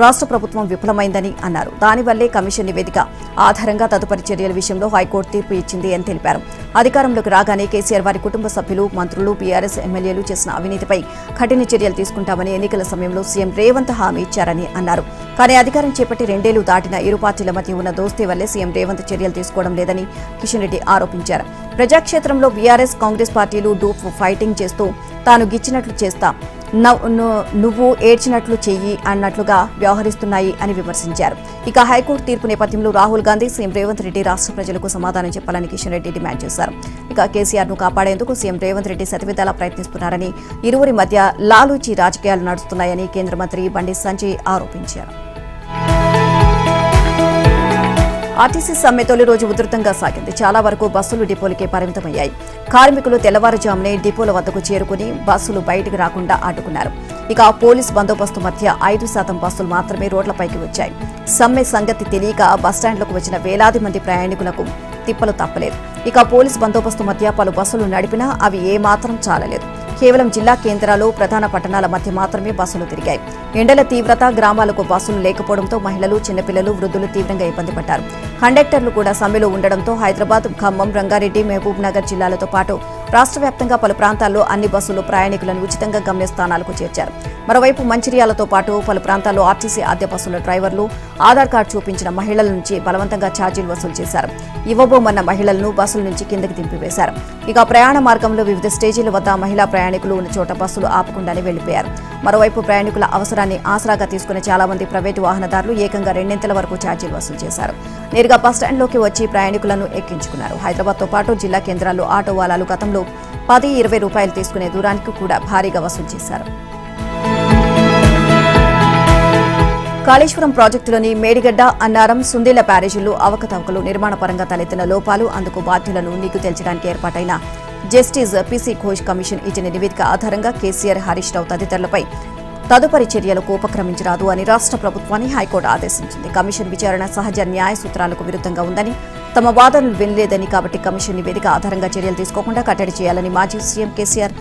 రాష్ట్ర ప్రభుత్వం విఫలమైందని అన్నారు. దానివల్లే కమిషన్ నివేదిక ఆధారంగా తదుపరి చర్యల విషయంలో హైకోర్టు తీర్పు ఇచ్చింది అని తెలిపారు. అధికారంలోకి రాగానే కేసీఆర్, వారి కుటుంబ సభ్యులు, మంత్రులు, బీఆర్ఎస్ ఎమ్మెల్యేలు చేసిన అవినీతిపై కఠిన చర్యలు తీసుకుంటామని ఎన్నికల సమయంలో సీఎం రేవంత్ హామీ ఇచ్చారని అన్నారు. కానీ అధికారం చేపట్టి 2 ఏళ్లు దాటిన ఇరు పార్టీల మధ్య ఉన్న దోస్తీ వల్లే సీఎం రేవంత్ చర్యలు తీసుకోవడం లేదని కిషన్ రెడ్డి ఆరోపించారు. ప్రజాక్షేత్రంలో బీఆర్ఎస్, కాంగ్రెస్ పార్టీలు డూప్ ఫైటింగ్ చేస్తూ తాను గిచ్చినట్లు చేస్తా, నువ్వు ఏడ్చినట్లు చెయ్యి అన్నట్లుగా వ్యవహరిస్తున్నాయి అని విమర్శించారు. ఇక హైకోర్టు తీర్పు నేపథ్యంలో రాహుల్ గాంధీ, సీఎం రేవంత్ రెడ్డి రాష్ట్ర ప్రజలకు సమాధానం చెప్పాలని కిషన్ రెడ్డి డిమాండ్ చేశారు. ఇక కేసీఆర్ ను కాపాడేందుకు సీఎం రేవంత్ రెడ్డి శతవిధాలా ప్రయత్నిస్తున్నారని, ఇరువురి మధ్య లాలూచీ రాజకీయాలు నడుస్తున్నాయని కేంద్ర మంత్రి బండి సంజయ్ ఆరోపించారు. ఆర్టీసీ సమ్మె తొలి రోజు ఉధృతంగా సాగింది. చాలా వరకు బస్సులు డిపోలకే పరిమితమయ్యాయి. కార్మికులు తెల్లవారుజామునే డిపోల వద్దకు చేరుకుని బస్సులు బయటకు రాకుండా అడ్డుకున్నారు. ఇక పోలీస్ బందోబస్తు మధ్య 5% బస్సులు మాత్రమే రోడ్లపైకి వచ్చాయి. సమ్మె సంగతి తెలియక బస్టాండ్లకు వచ్చిన వేలాది మంది ప్రయాణికులకు తిప్పలు తప్పలేదు. ఇక పోలీస్ బందోబస్తు మధ్య పలు బస్సులు నడిపినా అవి ఏమాత్రం చాలలేదు. కేవలం జిల్లా కేంద్రాలు, ప్రధాన పట్టణాల మధ్య మాత్రమే బస్సులు తిరిగాయి. ఎండల తీవ్రత, గ్రామాలకు బస్సులు లేకపోవడంతో మహిళలు, చిన్నపిల్లలు, వృద్ధులు తీవ్రంగా ఇబ్బంది పడ్డారు. కండక్టర్లు కూడా సమ్మెలో ఉండడంతో హైదరాబాద్, ఖమ్మం, రంగారెడ్డి, మహబూబ్ నగర్ జిల్లాలతో పాటు రాష్ట్ర వ్యాప్తంగా పలు ప్రాంతాల్లో అన్ని బస్సులు ప్రయాణికులను ఉచితంగా గమ్యస్థానాలకు చేర్చారు. మరోవైపు మంచిర్యాలతో పాటు పలు ప్రాంతాల్లో ఆర్టీసీ అద్దె బస్సుల డ్రైవర్లు ఆధార్ కార్డు చూపించిన మహిళల నుంచి బలవంతంగా ఛార్జీలు వసూలు చేశారు. ఇవ్వబోమన్న మహిళలను బస్సుల నుంచి కిందకి దింపివేశారు. ఇక ప్రయాణ మార్గంలో వివిధ స్టేజీల వద్ద మహిళా ప్రయాణికులు ఉన్న చోట బస్సులు ఆపకుండానే వెళ్లిపోయారు. మరోవైపు ప్రయాణికుల అవసరాన్ని ఆసరాగా తీసుకున్న చాలా మంది ప్రైవేటు వాహనదారులు ఏకంగా 2 ఇంతల వరకు ఛార్జీలు వసూలు చేశారు. నేరుగా బస్టాండ్లోకి వచ్చి ప్రయాణికులను ఎక్కించుకున్నారు. హైదరాబాద్తో పాటు జిల్లా కేంద్రాల్లో ఆటో వాలాలు గతంలో 10-20 రూపాయలు తీసుకునే దూరానికి కూడా భారీగా వసూలు చేశారు. కాళేశ్వరం ప్రాజెక్టులోని మేడిగడ్డ, అన్నారం, సుందీల బ్యారేజీల్లో అవకతవకలు, నిర్మాణ పరంగా తలెత్తిన లోపాలు, అందుకు బాధ్యులను నీకు తెల్చడానికి ఏర్పాటైన జస్టిస్ పీసీ ఘోష్ కమిషన్ ఇచ్చిన నివేదిక ఆధారంగా కేసీఆర్, హరీష్ రావు తదితరులపై తదుపరి చర్యలకు ఉపక్రమించరాదు అని రాష్ట్ర ప్రభుత్వాన్ని హైకోర్టు ఆదేశించింది. కమిషన్ విచారణ సహజ న్యాయ సూత్రాలకు విరుద్ధంగా ఉందని, తమ వాదనలు వినలేదని, కాబట్టి కమిషన్ నివేదిక ఆధారంగా చర్యలు తీసుకోకుండా కట్టడి చేయాలని మాజీ సీఎం కేసీఆర్,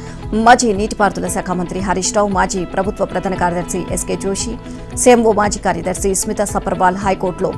మాజీ నీటిపారుదల శాఖ మంత్రి హరీష్ రావు, మాజీ ప్రభుత్వ ప్రధాన కార్యదర్శి ఎస్కే జోషి, సీఎంఓ మాజీ కార్యదర్శి స్మితా సపర్వాల్ హైకోర్టులో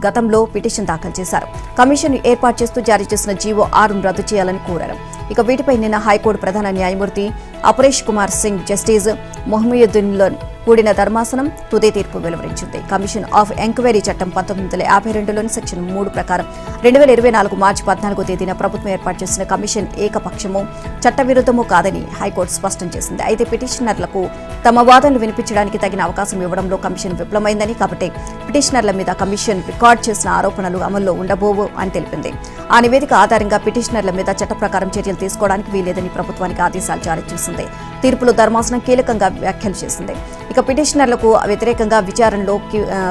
గతంలో పిటిషన్ దాఖలు చేశారు. కమిషన్ ఏర్పాటు చేస్తూ జారీ చేసిన జీవో 6ను రద్దు చేయాలని కోరారు. ఇక వీటిపై నిన్న హైకోర్టు ప్రధాన న్యాయమూర్తి అపరేష్ కుమార్ సింగ్, జస్టిస్ మొహమ్మదుద్దీన్లో కూడిన ధర్మాసనం తుది తీర్పు వెలువరించింది. కమిషన్ ఆఫ్ ఎంక్వైరీ చట్టం 1952లోని సెక్షన్ 3 ప్రకారం 2024 మార్చి 14వ తేదీన ప్రభుత్వం ఏర్పాటు చేసిన కమిషన్ ఏకపక్షమో, చట్టవిరుద్ధమో కాదని హైకోర్టు స్పష్టం చేసింది. అయితే పిటిషనర్లకు తమ వాదనలు వినిపించడానికి తగిన అవకాశం ఇవ్వడంలో కమిషన్ విఫలమైందని, కాబట్టి పిటిషనర్ల మీద కమిషన్ రికార్డు చేసిన ఆరోపణలు అమల్లో ఉండబోవు అని తెలిపింది. ఆ నివేదిక ఆధారంగా పిటిషనర్ల మీద చట్ట ప్రకారం చర్యలు తీసుకోవడానికి వీలేదని ప్రభుత్వానికి ఆదేశాలు జారీ చేసింది. తీర్పులో ధర్మాసనం కీలకంగా వ్యాఖ్యలు చేసింది. ఇక పిటిషనర్లకు వ్యతిరేకంగా విచారణలో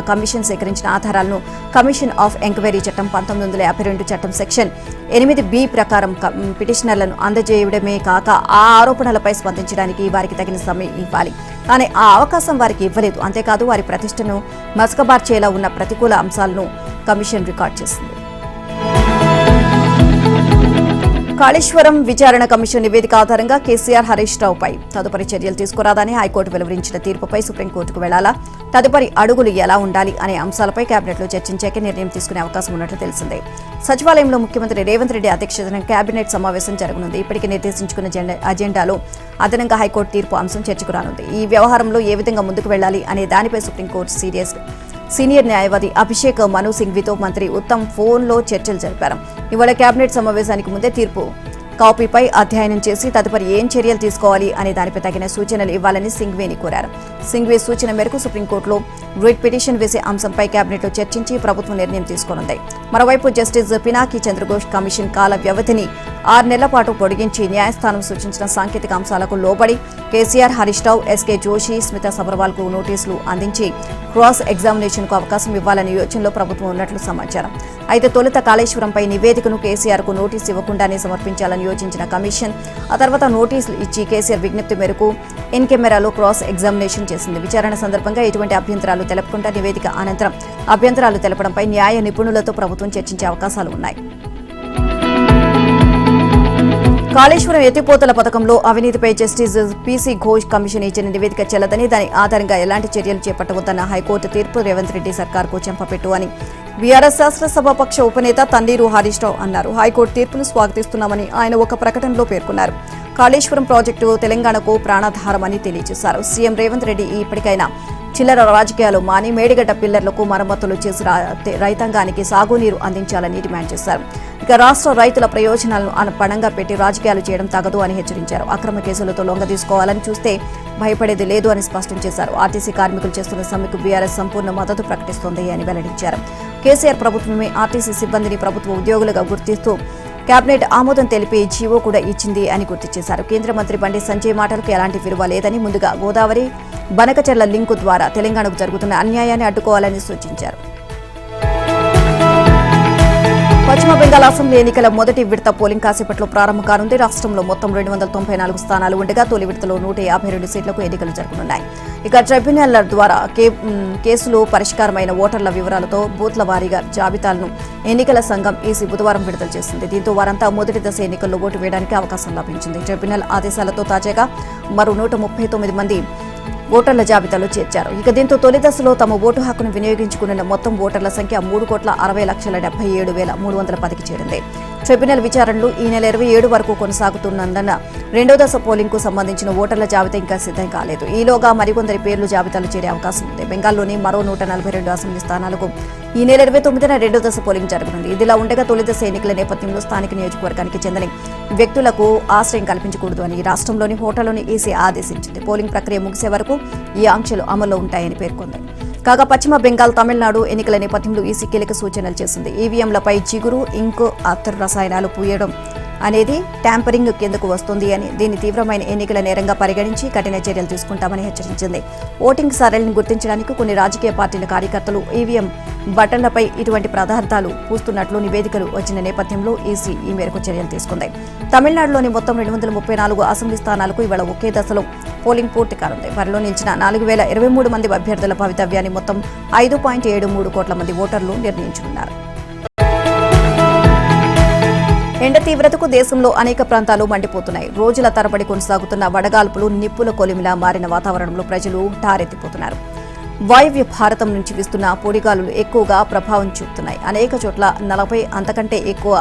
కమిషన్ సేకరించిన ఆధారాలను కమిషన్ ఆఫ్ ఎంక్వైరీ చట్టం 1952 చట్టం సెక్షన్ 8B ప్రకారం పిటిషనర్లను అందజేయడమే కాక ఆ ఆరోపణలపై స్పందించడానికి వారికి తగిన సమయం ఇవ్వాలి. కానీ ఆ అవకాశం వారికి ఇవ్వలేదు. అంతేకాదు వారి ప్రతిష్టను మసకబార్చేలా ఉన్న ప్రతికూల అంశాలను కమిషన్ రికార్డు చేసింది. కాళేశ్వరం విచారణ కమిషన్ నివేదిక ఆధారంగా కేసీఆర్, హరీష్ రావుపై తదుపరి చర్యలు తీసుకురాదని హైకోర్టు వెలువరించిన తీర్పుపై సుప్రీంకోర్టుకు వెళ్లాలా, తదుపరి అడుగులు ఎలా ఉండాలి అనే అంశాలపై కేబినెట్లో చర్చించాకే నిర్ణయం తీసుకునే అవకాశం ఉన్నట్లు తెలిసిందే. సచివాలయంలో ముఖ్యమంత్రి రేవంత్ రెడ్డి అధ్యక్షతన కేబినెట్ సమావేశం జరగనుంది. ఇప్పటికే నిర్దేశించుకున్న అజెండాలో అదనంగా హైకోర్టు తీర్పు అంశం చర్చకు రానుంది. ఈ వ్యవహారంలో ఏ విధంగా ముందుకు వెళ్లాలి అనే దానిపై సుప్రీంకోర్టు సీనియర్ న్యాయవాది అభిషేక్ మను సింఘ్వితో మంత్రి ఉత్తమ్ ఫోన్లో చర్చలు జరిపారు. ఇవాళ కేబినెట్ సమావేశానికి ముందే తీర్పు కాపీపై అధ్యయనం చేసి తదుపరి ఏం చర్యలు తీసుకోవాలి అనే దానిపై తగిన సూచనలు ఇవ్వాలని సింఘ్వీని కోరారు. సింఘ్వీ సూచన మేరకు సుప్రీంకోర్టులో రిట్ పిటిషన్ వేసే అంశంపై కేబినెట్లో చర్చించి ప్రభుత్వం నిర్ణయం తీసుకోనుంది. మరోవైపు జస్టిస్ పినాకి చంద్రఘోష్ కమిషన్ కాల వ్యవధిని 6 నెలల పాటు పొడిగించి న్యాయస్థానం సూచించిన సాంకేతిక అంశాలకు లోబడి కేసీఆర్, హరీష్ రావు, ఎస్కే జోషి, స్మితా సబర్వాల్కు నోటీసులు అందించి క్రాస్ ఎగ్జామినేషన్కు అవకాశం ఇవ్వాలని యోచనలో ప్రభుత్వం ఉన్నట్లు సమాచారం. అయితే తొలుత కాళేశ్వరంపై నివేదికను కేసీఆర్కు నోటీసు ఇవ్వకుండానే సమర్పించాలని యోచించిన కమిషన్ ఆ తర్వాత నోటీసులు ఇచ్చి కేసీఆర్ విజ్ఞప్తి మేరకు ఇన్ కెమెరాలో క్రాస్ ఎగ్జామినేషన్ చేసింది. విచారణ సందర్భంగా ఎటువంటి అభ్యంతరాలు తెలపకుండా నివేదిక అనంతరం అభ్యంతరాలు తెలపడంపై న్యాయ నిపుణులతో ప్రభుత్వం చర్చించే అవకాశాలు ఉన్నాయి. కాళేశ్వరం ఎత్తిపోతల పథకంలో అవినీతిపై జస్టిస్ పీసీ ఘోష్ కమిషన్ ఇచ్చిన నివేదిక చెల్లదని, దాని ఆధారంగా ఎలాంటి చర్యలు చేపట్టవద్దన్న హైకోర్టు తీర్పు రేవంత్ రెడ్డి సర్కార్కు చెంపపెట్టు అని బీఆర్ఎస్ శాసనసభాపక్ష ఉపనేత తన్నీరు హరీష్ రావు అన్నారు. హైకోర్టు తీర్పును స్వాగతిస్తున్నామని ఆయన ఒక ప్రకటనలో పేర్కొన్నారు. కాళేశ్వరం ప్రాజెక్టు తెలంగాణకు ప్రాణాధారమని తెలియజేశారు. సీఎం రేవంత్ రెడ్డి ఇప్పటికైనా చిల్లర రాజకీయాలు మాని మేడిగడ్డ పిల్లర్లకు మరమ్మతులు చేసి రైతాంగానికి సాగునీరు అందించాలని డిమాండ్ చేశారు. ఇక రాష్ట్ర రైతుల ప్రయోజనాలను పణంగా పెట్టి రాజకీయాలు చేయడం తగదు అని హెచ్చరించారు. అక్రమ కేసులతో లొంగ తీసుకోవాలని చూస్తే భయపడేది లేదు అని స్పష్టం చేశారు. ఆర్టీసీ కార్మికులు చేస్తున్న సమ్మెకు బీఆర్ఎస్ సంపూర్ణ మద్దతు ప్రకటిస్తోంది అని వెల్లడించారు. కేసీఆర్ ప్రభుత్వమే ఆర్టీసీ సిబ్బందిని ప్రభుత్వ ఉద్యోగులుగా గుర్తిస్తూ కేబినెట్ ఆమోదం తెలిపి జీవో కూడా ఇచ్చింది అని గుర్తు చేశారు. కేంద్ర మంత్రి బండి సంజయ్ మాటలకు ఎలాంటి విలువ లేదని, ముందుగా గోదావరి బనకచెర్ల లింకు ద్వారా తెలంగాణకు జరుగుతున్న అన్యాయాన్ని అడ్డుకోవాలని సూచించారు. పశ్చిమ బెంగాల్ అసెంబ్లీ ఎన్నికల మొదటి విడత పోలింగ్ కాసేపట్లో ప్రారంభం కానుంది. రాష్ట్రంలో మొత్తం 294 స్థానాలు ఉండగా తొలి విడతలో 152 సీట్లకు ఎన్నికలు జరగనున్నాయి. ఇక ట్రైబ్యునల్ ద్వారా కేసులు పరిష్కారమైన ఓటర్ల వివరాలతో బూత్ల వారీగా జాబితాలను ఎన్నికల సంఘం ఈసీ బుధవారం విడుదల చేసింది. దీంతో వారంతా మొదటి దశ ఎన్నికల్లో ఓటు వేయడానికి అవకాశం లభించింది. ట్రైబ్యునల్ ఆదేశాలతో తాజాగా మరో 139 మంది ఓటర్ల జాబితాలో చేర్చారు. ఇక దీంతో తొలి దశలో తమ ఓటు హక్కును వినియోగించుకున్న మొత్తం ఓటర్ల సంఖ్య 3,60,77,310కి చేరింది. ట్రిబ్యునల్ విచారణలు ఈ నెల 27 వరకు కొనసాగుతున్నందున రెండో దశ పోలింగ్ కు సంబంధించిన ఓటర్ల జాబితా ఇంకా సిద్ధం కాలేదు. ఈలోగా మరికొందరి పేర్లు జాబితాలో చేరే అవకాశం ఉంది. బెంగాల్లోని మరో 142 అసెంబ్లీ స్థానాలకు ఈ నెల 29న రెండో దశ పోలింగ్ జరగనుంది. ఇదిలా ఉండగా తొలి దశ ఎన్నికల నేపథ్యంలో స్థానిక నియోజకవర్గానికి చెందిన వ్యక్తులకు ఆశ్రయం కల్పించకూడదు అని రాష్ట్రంలోని హోటల్లోని ఈసీ ఆదేశించింది. పోలింగ్ ప్రక్రియ ముగిసే వరకు ఈ ఆంక్షలు అమల్లో ఉంటాయని పేర్కొంది. కాగా పశ్చిమ బెంగాల్, తమిళనాడు ఎన్నికల నేపథ్యంలో ఈసీ కీలక సూచనలు చేసింది. ఈవీఎంలపై జిగురు, ఇంకు, అత్తరు రసాయనాలు పూయడం అనేది ట్యాంపరింగ్ కిందకు వస్తుంది అని, దీన్ని తీవ్రమైన ఎన్నికల నేరంగా పరిగణించి కఠిన చర్యలు తీసుకుంటామని హెచ్చరించింది. ఓటింగ్ సరళిని గుర్తించడానికి కొన్ని రాజకీయ పార్టీల కార్యకర్తలు ఈవీఎం బటన్లపై ఇటువంటి పదార్థాలు పూస్తున్నట్లు నివేదికలు వచ్చిన నేపథ్యంలో ఈసీ ఈ మేరకు చర్యలు తీసుకుంది. తమిళనాడులోని మొత్తం 234 అసెంబ్లీ స్థానాలకు ఇవాళ ఒకే దశలో పోలింగ్ పూర్తి కానుంది. బరిలో నిలిచిన 4,023 మంది అభ్యర్థుల భవితవ్యాన్ని మొత్తం 5.73 కోట్ల మంది ఓటర్లు నిర్ణయించనున్నారు. ఎండ తీవ్రతకు దేశంలో అనేక ప్రాంతాలు మండిపోతున్నాయి. రోజుల తరబడి కొనసాగుతున్న వడగాల్పులు నిప్పుల కొలిమిలా మారిన వాతావరణంలో ప్రజలు టారెత్తిపోతున్నారు. వాయువ్య భారతం నుంచి వీస్తున్న పొడిగాలులు ఎక్కువగా ప్రభావం చూపుతున్నాయి. అనేక చోట్ల 40 అంతకంటే ఎక్కువ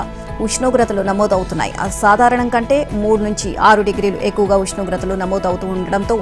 ఉష్ణోగ్రతలు నమోదవుతున్నాయి. సాధారణం కంటే 3 నుంచి 6 డిగ్రీలు ఎక్కువగా ఉష్ణోగ్రతలు నమోదవుతూ ఉండడంతో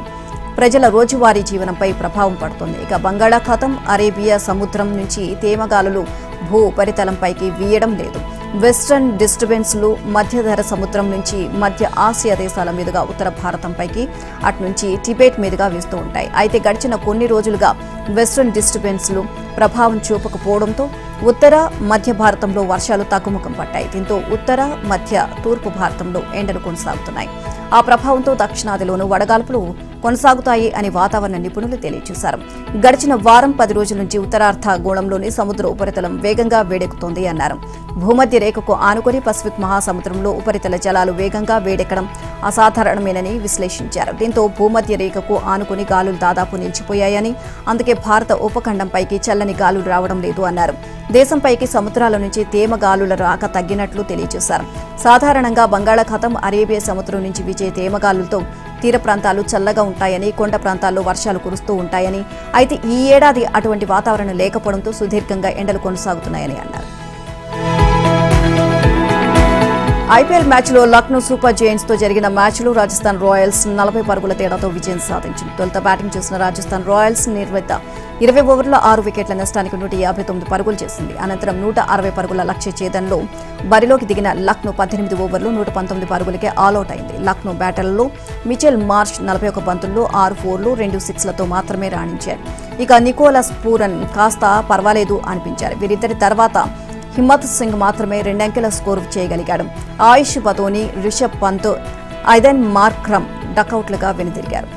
ప్రజల రోజువారీ జీవనంపై ప్రభావం పడుతోంది. ఇక బంగాళాఖాతం, అరేబియా సముద్రం నుంచి తేమగాలులు భూ ఉపరితలంపైకి వీయడం లేదు. వెస్టర్న్ డిస్టర్బెన్స్లు మధ్యధర సముద్రం నుంచి మధ్య ఆసియా దేశాల మీదుగా ఉత్తర భారతంపైకి, అటునుంచి టిబెట్ మీదుగా వీస్తూ ఉంటాయి. అయితే గడిచిన కొన్ని రోజులుగా వెస్టర్న్ డిస్టర్బెన్స్లు ప్రభావం చూపకపోవడంతో ఉత్తర మధ్య భారతంలో వర్షాలు తగ్గుముఖం పట్టాయి. దీంతో ఉత్తర మధ్య తూర్పు భారతంలో ఎండలు కొనసాగుతున్నాయి. ఆ ప్రభావంతో దక్షిణాదిలోనూ వడగాల్పులు కొనసాగుతాయి అని వాతావరణ నిపుణులు తెలియజేశారు. గడిచిన వారం 10 రోజుల నుంచి ఉత్తరార్ధ గోళంలోని సముద్ర ఉపరితలం వేగంగా వేడెక్కుతోంది అన్నారు. భూమధ్య రేఖకు ఆనుకొని పసిఫిక్ మహాసముద్రంలో ఉపరితల జలాలు వేగంగా వేడెక్కడం అసాధారణమేనని విశ్లేషించారు. దీంతో భూమధ్య రేఖకు ఆనుకుని గాలులు దాదాపు నిలిచిపోయాయని, అందుకే భారత ఉపఖండంపైకి చల్లని గాలులు రావడం లేదు అన్నారు. దేశంపైకి సముద్రాల నుంచి తేమ గాలుల రాక తగ్గినట్లు తెలియజేశారు. సాధారణంగా బంగాళాఖాతం, అరేబియా సముద్రం నుంచి వీచే తేమగాలులతో తీర ప్రాంతాలు చల్లగా ఉంటాయని, కొండ ప్రాంతాల్లో వర్షాలు కురుస్తూ ఉంటాయని, అయితే ఈ ఏడాది అటువంటి వాతావరణం లేకపోవడంతో సుదీర్ఘంగా ఎండలు కొనసాగుతున్నాయని అన్నారు. ఐపీఎల్ మ్యాచ్లో లక్నో సూపర్ జైంట్స్ తో జరిగిన మ్యాచ్లో రాజస్థాన్ రాయల్స్ 40 పరుగుల తేడాతో విజయం సాధించింది. తొలుత బ్యాటింగ్ చేసిన రాజస్థాన్ రాయల్స్ నిర్వహిత 20 ఓవర్ల 6 వికెట్ల నష్టానికి 159 పరుగులు చేసింది. అనంతరం 160 పరుగుల లక్ష్య ఛేదనలో బరిలోకి దిగిన లక్నో 18 ఓవర్లు 119 పరుగులకే ఆల్అౌట్ అయింది. లక్నో బ్యాటర్లలో మిచెల్ మార్ష్ 41 బంతుల్లో 6 ఫోర్లు 2 సిక్స్లతో మాత్రమే రాణించారు. ఇక నికోలస్ పూరన్ కాస్త పర్వాలేదు అనిపించారు. వీరిద్దరి తర్వాత హిమ్మత్ సింగ్ మాత్రమే 2 అంకెల స్కోరు చేయగలిగాడు. ఆయుష్ పతోని, రిషబ్ పంత్, ఐదెన్ మార్క్రమ్ డకౌట్లుగా వెనుదిరిగారు.